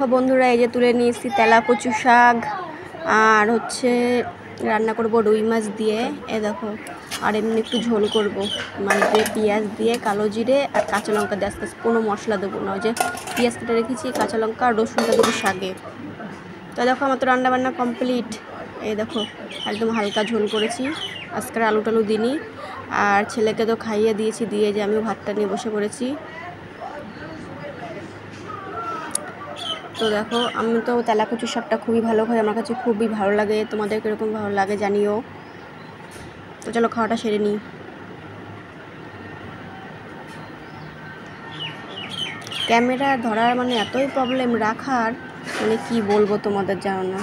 বন্ধুরা এই যে তুলে নিয়েছি তেলা কচু শাক আর হচ্ছে রান্না করব রুই মাছ দিয়ে। এ দেখো আর এমনি একটু ঝোল করব, মানে পেঁয়াজ দিয়ে কালো জিরে আর কাঁচা লঙ্কা দিয়ে, আস্তে আস্তে কোনো মশলা দেবো না। ওই যে পেঁয়াজ কেটে রেখেছি, কাঁচা লঙ্কা আর রসুনটা দেবো শাকে। তো দেখো আমার তো রান্নাবান্না কমপ্লিট। এই দেখো একদম হালকা ঝোল করেছি, আজকের আলু টালু দিইনি। আর ছেলেকে তো খাইয়ে দিয়েছি, দিয়ে যে আমিও ভাতটা নিয়ে বসে পড়েছি। তো দেখো আমি তো তেলা কচুর শাকটা খুবই ভালো খাই, আমার কাছে খুবই ভালো লাগে। তোমাদের কীরকম ভালো লাগে জানিও। তো চলো খাওয়াটা সেরে নিই। ক্যামেরা ধরার মানে এতই প্রবলেম রাখার, মানে কি বলবো তোমাদের, জানো না।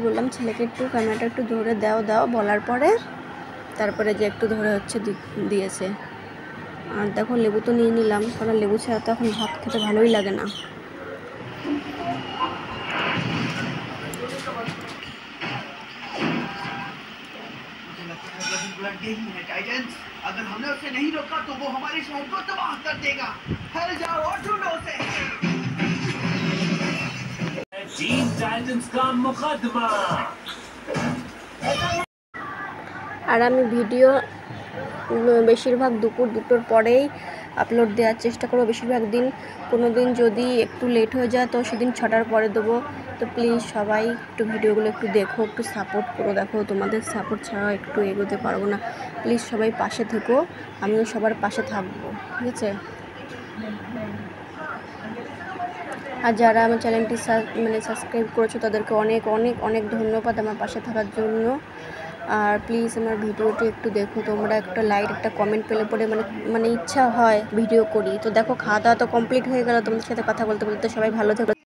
বললাম ছেলেকে একটু ক্যামেরাটা একটু ধরে দাও বলার পরে তারপরে যে একটু ধরে হচ্ছে দিয়েছে। আর দেখো লেবু তো নিয়ে নিলাম, কারণ লেবু ছাড়া তো এখন ভাত খেতে ভালোই লাগে না। अगर हमने उसे नहीं रोका तो वो हमारे शहर को तबाह कर देगा। हल जाओ और ढूंढो उसे। टीम टाइटंस का मुकदमा। আর আমি ভিডিও বেশিরভাগ দুপুর 2টোর পরেই আপলোড দেওয়ার চেষ্টা করবো। বেশিরভাগ দিন, কোনো দিন যদি একটু লেট হয়ে যায় তো সেদিন 6টার পরে দেবো। তো প্লিজ সবাই একটু ভিডিওগুলো একটু দেখো, একটু সাপোর্ট করো। দেখো তোমাদের সাপোর্ট ছাড়া একটু এগোতে পারবো না। প্লিজ সবাই পাশে থেকো, আমিও সবার পাশে থাকবো, ঠিক আছে। আর যারা আমার চ্যানেলটি সাবস্ক্রাইব করেছো তাদেরকে অনেক অনেক অনেক ধন্যবাদ আমার পাশে থাকার জন্য। আর প্লিজ আমার ভিডিওটি একটু দেখো, তোমরা একটা লাইক একটা কমেন্ট পেলে পরে মানে ইচ্ছা হয় ভিডিও করি। তো দেখো খাওয়া দাওয়া তো কমপ্লিট হয়ে গেল, তোমাদের সাথে কথা বলতে বলতে। সবাই ভালো থেকো।